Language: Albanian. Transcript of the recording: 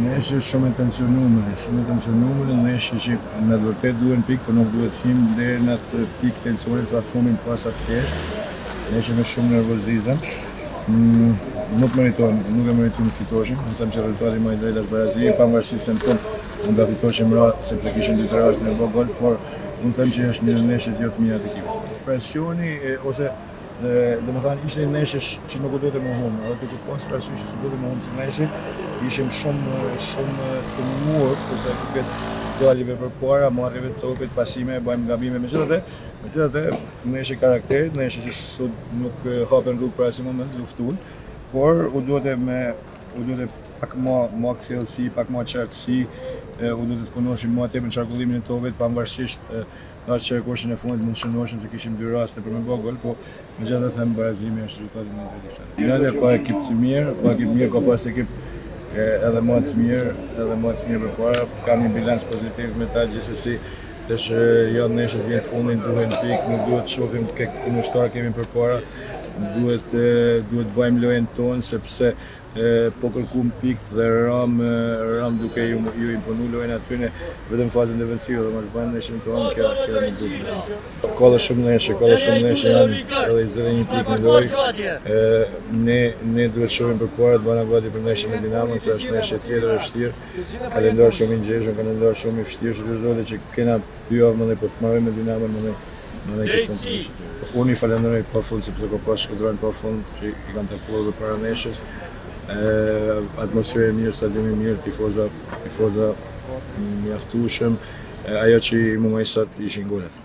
Nesër shumë e tensionuar, nesër që me vërtet duhen pikë, por nuk duhet him deri në atë pikë tensionit sa thonin pas atë thjesht. Nesër me shumë nervozizëm. Nuk e meritojmë të fitoshim, në them që rezultati më i drejtë është Brazili, pavarësisht se në fund mund ta fitoshim sepse kishim dy raste në gol, por unë them që është një nesër jo të mirë atë ekip. Presioni ose domethënë ishte një nesër që nuk do të mohom, edhe të kupton presioni që do të mohom si nesër, ishim shumë të mundur ose këtë dalive përpara, marrjeve të topit, pasime, bëjmë gabime megjithatë nesër karakterit, nesër që sot nuk hapen rrugë për asnjë moment, luftuan, por u duhet pak më kthjellësi, pak më qartësi, u duhet të punoshim më tepër në çarkullimin e topit, pavarësisht nga çerkushën e fundit mund shënoshim se kishim dy raste për me bë gol, po megjithatë them Brazili është rezultati më i drejtë. Finale ka ekip të mirë, ka pas ekip edhe më të mirë përpara, kam një bilanc pozitiv me ta gjithsesi. Tash jo nesër vjen fundin, duhen pikë, nuk duhet të shohim këtë kundërshtar kemi përpara, duhet bëjmë lojën tonë sepse po kërkuam pikë dhe ram duke ju imponu lojën aty në vetëm fazën defensive dhe mos bëjmë nesër tonë kjo më duket. Ka shumë nesër janë edhe 21 pikë në lojë. Ne duhet shohim përpara të bëna gati për nesër me Dinamo, se është nesër tjetër e vështirë. Kalendar shumë i ngjeshëm, kalendar shumë i vështirë, shqyrëzohet që kena 2 javë më për të marrë me Dinamo më Unë i falenderoj pafund sepse ka pas shkëndrojnë pafund që i kanë takuar edhe para nesës. Atmosferë mirë, stadiumi mirë, tifoza mjaftueshëm. Ajo që i më sot ishin golet.